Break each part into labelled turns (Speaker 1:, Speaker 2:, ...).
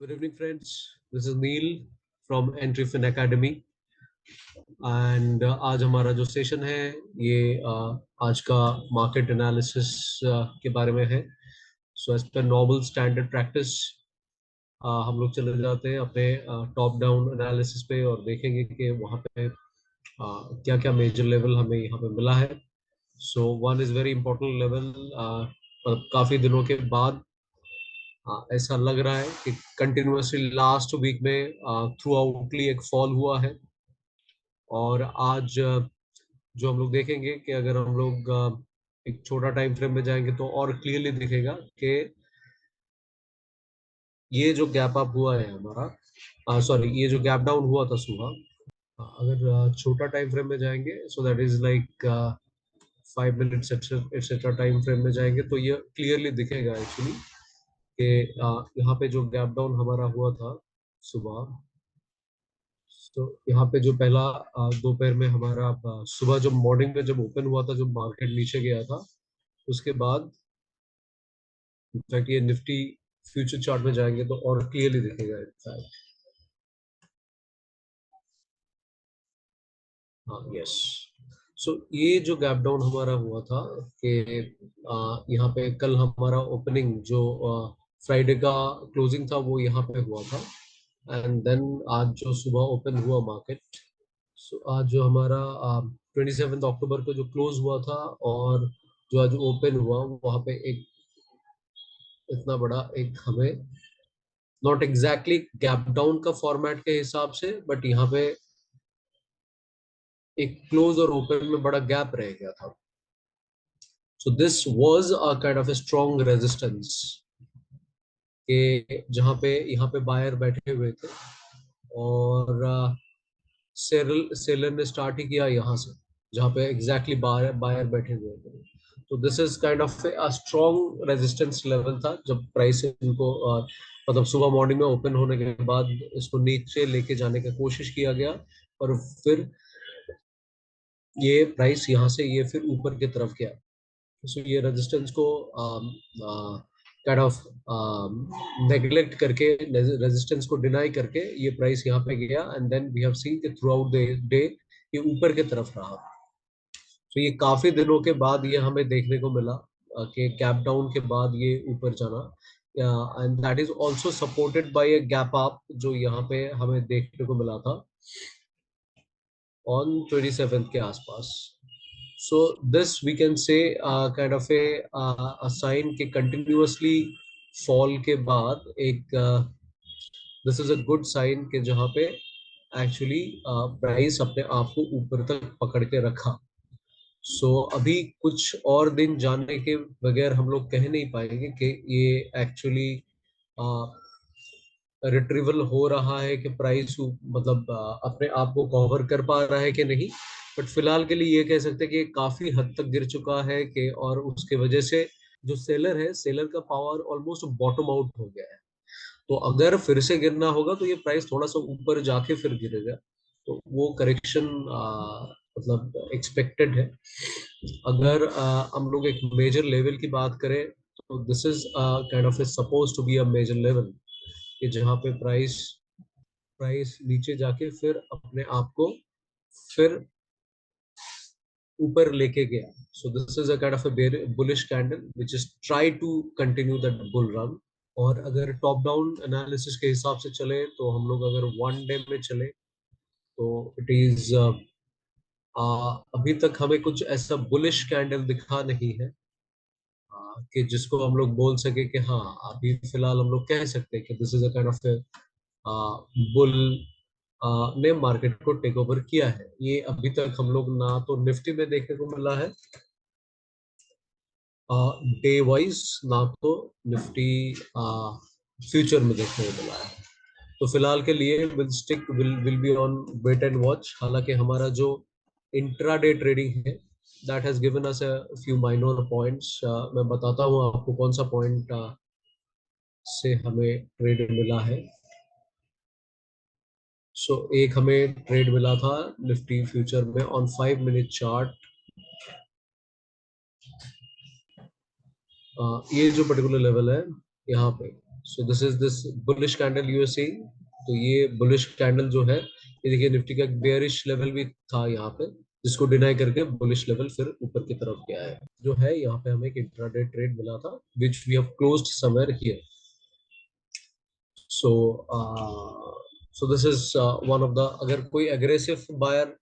Speaker 1: Good evening, friends. This is Neil from Entryfin Academy. And आज हमारा जो session है ये आज का मार्केट एनालिसिस के बारे में है. So as per normal standard practice हम लोग चले जाते हैं अपने टॉप डाउन एनालिसिस पे और देखेंगे कि वहाँ पे क्या क्या मेजर लेवल हमें यहाँ पे मिला है. So one is very important level. काफ़ी दिनों के बाद ऐसा लग रहा है कि कंटिन्यूअसली लास्ट वीक में थ्रू आउटली एक फॉल हुआ है. और आज जो हम लोग देखेंगे कि अगर हम लोग एक छोटा टाइम फ्रेम में जाएंगे तो और क्लियरली दिखेगा कि ये जो गैप अप हुआ है हमारा, सॉरी, ये जो गैप डाउन हुआ था सुबह, अगर छोटा टाइम फ्रेम में जाएंगे so that is like 5 minutes etcetera time frame में जाएंगे तो ये क्लियरली दिखेगा एक्चुअली कि यहाँ पे जो गैप डाउन हमारा हुआ था सुबह. तो यहाँ पे जो पहला दोपहर में हमारा सुबह जब मॉर्निंग में जब ओपन हुआ था, जब मार्केट नीचे गया था, उसके बाद इनफैक्ट ये निफ्टी फ्यूचर चार्ट में जाएंगे तो और क्लियरली दिखेगा इनफैक्ट. हाँ, यस. सो ये जो गैप डाउन हमारा हुआ था कि यहाँ पे कल हमारा ओपनिंग जो फ्राइडे का क्लोजिंग था वो यहाँ पे हुआ था. एंड देन आज जो सुबह ओपन हुआ मार्केट, सो आज जो हमारा 27 अक्टूबर को जो क्लोज हुआ था और जो आज ओपन हुआ वहाँ पे एक इतना बड़ा एक हमें नॉट एग्जैक्टली गैप डाउन का फॉर्मेट के हिसाब से, बट यहाँ पे एक क्लोज और ओपन में बड़ा गैप रह गया था. So this was a kind of a strong resistance के जहाँ पे यहाँ पे बायर बैठे हुए थे और सेलर ने स्टार्ट ही किया यहाँ से जहाँ पे एग्जैक्टली बायर बायर बैठे हुए थे. तो this is kind of a strong resistance level था जब प्राइस इनको मतलब सुबह मॉर्निंग में ओपन होने के बाद इसको नीचे लेके जाने की कोशिश किया गया और फिर ये प्राइस यहाँ से ये फिर ऊपर की तरफ गया. सो ये रेजिस्टेंस को काइंड ऑफ नेग्लेक्ट करके रेजिस्टेंस को डिनाई करके ये प्राइस यहाँ पे गया and then we have seen कि थ्रू आउट द डे ये ऊपर की तरफ रहा. तो ये काफी दिनों के बाद ये हमें देखने को मिला कि गैप डाउन के बाद ये ऊपर जाना. And that is also supported by a gap up जो यहाँ पे हमें देखने को मिला था ऑन 27 के आसपास. So this we can say kind of a sign कि continuously fall के बाद एक this is a good sign कि जहाँ पे actually प्राइस अपने आप को ऊपर तक पकड़ के रखा. अभी कुछ और दिन जाने के बगैर हम लोग कह नहीं पाएंगे कि ये एक्चुअली रिट्रीवल हो रहा है कि प्राइस मतलब अपने आप को कवर कर पा रहा है कि नहीं. बट फिलहाल के लिए ये कह सकते हैं कि काफी हद तक गिर चुका है कि और उसके वजह से जो सेलर है, सेलर का पावर ऑलमोस्ट बॉटम आउट हो गया है. तो अगर फिर से गिरना होगा तो ये प्राइस थोड़ा सा ऊपर जाके फिर गिरेगा. तो वो करेक्शन मतलब एक्सपेक्टेड है. अगर हम लोग एक मेजर लेवल की बात करें तो this is kind of suppose to be a major level कि जहाँ पे प्राइस प्राइस नीचे जाके फिर अपने आप को फिर ऊपर लेके गया. So this is a kind of a bullish candle which is try to continue that bull run. और अगर टॉप डाउन एनालिसिस के हिसाब से चले तो हम लोग अगर वन डे में चले तो इट इज अभी तक हमें कुछ ऐसा बुलिश कैंडल दिखा नहीं है कि जिसको हम लोग बोल सके कि हाँ अभी फिलहाल हम लोग कह सकते हैं कि this is a kind of bull ने मार्केट को टेक ओवर किया है. ये अभी तक हम लोग ना तो निफ्टी में देखने को मिला है डे वाइज, ना तो निफ्टी फ्यूचर में देखने को मिला है. तो फिलहाल के लिए will be on wait and watch. हालांकि हमारा जो इंट्राडे ट्रेडिंग है that has given us a few minor points. मैं बताता हूँ आपको कौन सा पॉइंट से हमें ट्रेड मिला है. एक हमें ट्रेड मिला था निफ्टी फ्यूचर में ऑन 5 मिनट चार्ट. ये जो पर्टिकुलर लेवल है यहाँ पे so this is this bullish candle you are seeing. तो ये बुलिश कैंडल जो है, ये देखिए निफ्टी का एक बेयरिश लेवल भी था यहाँ पे, जिसको डिनाई करके बुलिश लेवल फिर ऊपर की तरफ गया है। जो है यहाँ पे हमें एक इंट्राडे ट्रेड मिला था which we have closed somewhere here. So so this is one of the, अगर कोई एग्रेसिव बायर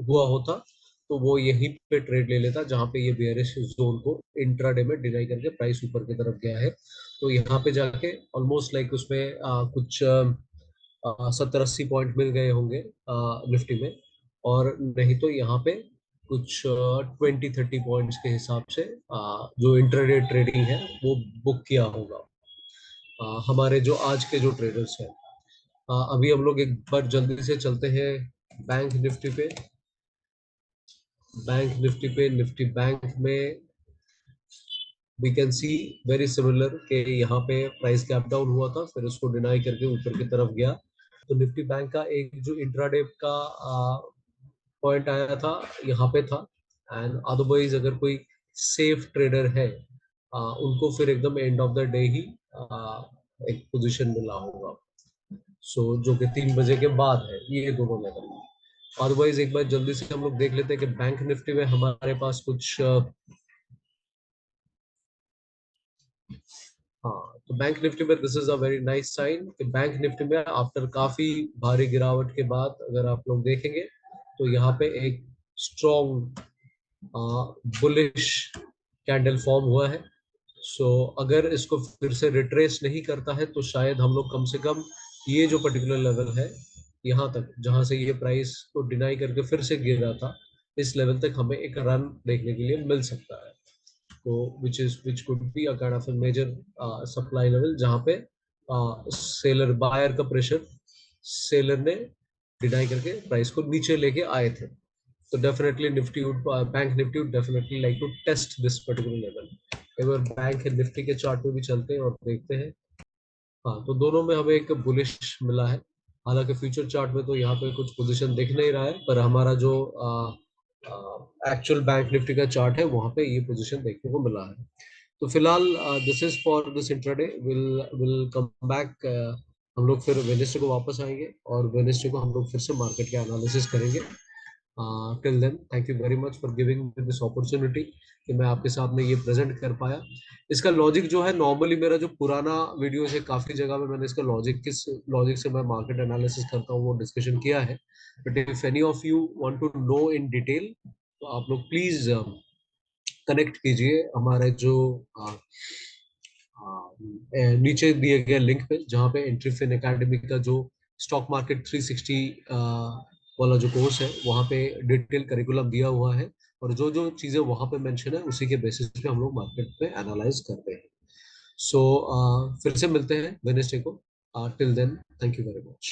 Speaker 1: हुआ होता तो वो यहीं पे ट्रेड ले लेता जहां पे ये बेयरिश जोन को इंट्राडे में डिनाई करके प्राइस ऊपर की तरफ गया है। तो यहाँ पे जाके ऑलमोस्ट लाइक उसमें कुछ 70-80 पॉइंट मिल गए होंगे निफ्टी में, और नहीं तो यहाँ पे कुछ 20-30 पॉइंट्स के हिसाब से जो इंट्राडे ट्रेडिंग है वो बुक किया होगा हमारे जो आज के जो ट्रेडर्स हैं। अभी हम लोग एक बार जल्दी से चलते हैं बैंक निफ्टी पे। बैंक निफ्टी पे, निफ्टी बैंक में we can see very similar के यहाँ पे प्राइस गैप डाउन हुआ था, फिर उसको डिनाई करके ऊपर की तरफ गया। तो निफ्टी बैंक का एक जो इंट्राडे का पॉइंट आया था यहाँ पे था। एंड अदरवाइज अगर कोई सेफ ट्रेडर है उनको फिर एकदम एंड ऑफ द डे ही एक पोजीशन मिला होगा। सो जो कि 3 बजे के बाद है, ये दोनों लेवल। अदरवाइज एक बार जल्दी से हम लोग देख लेते हैं कि बैंक निफ्टी में हमारे पास कुछ हाँ, तो बैंक निफ्टी में this is a very nice sign कि बैंक निफ्टी में आफ्टर काफी भारी गिरावट के बाद अगर आप लोग देखेंगे तो यहाँ पे एक स्ट्रॉन्ग बुलिश कैंडल फॉर्म हुआ है। सो अगर इसको फिर से रिट्रेस नहीं करता है तो शायद हम लोग कम से कम ये जो पर्टिकुलर लेवल है यहाँ तक, जहां से ये प्राइस को डिनाई करके फिर से गिरा था, इस लेवल तक हमें एक रन देखने के लिए मिल सकता है। तो which could be a kind of a major supply level जहाँ पे सेलर बायर का प्रेशर सेलर ने डिनाई करके प्राइस को नीचे लेके आए थे। तो definitely Nifty would, bank Nifty would definitely like to test this particular level. एक बार बैंक निफ्टी के चार्ट पे भी चलते हैं और देखते हैं। हाँ, तो दोनों में हमें एक बुलिश मिला है। हालांकि फ्यूचर चार्ट में तो यहाँ पे कुछ पोजीशन दिख नहीं रहा है, पर हमारा जो एक्चुअल बैंक निफ्टी का चार्ट है वहाँ पे ये पोजीशन देखने को मिला है। तो फिलहाल this is for this intraday, will will come back. हम लोग फिर वेडनेसडे को वापस आएंगे और वेडनेसडे को हम लोग फिर से मार्केट के एनालिसिस करेंगे। Till then thank you very much for giving me this opportunity कि मैं आपके सामने ये प्रेजेंट कर पाया। इसका लॉजिक जो है, नॉर्मली मेरा जो पुराना वीडियो है काफी जगह में मैंने इसका लॉजिक, किस लॉजिक से मैं मार्केट एनालिसिस करता हूँ वो डिस्कशन किया है। But if any of you want to know in detail तो आप लोग प्लीज कनेक्ट कीजिए हमारे जो नीचे दिए गए लिंक पे, जहाँ पे एंट्री फिन एकेडमी का जो स्टॉक मार्केट 360 वाला जो कोर्स है वहाँ पे डिटेल करिकुलम दिया हुआ है, और जो जो चीजें वहाँ पे मेंशन है उसी के बेसिस पे हम लोग मार्केट पे एनालाइज करते हैं। सो फिर से मिलते हैं वेडनेसडे को। Till then thank you very much.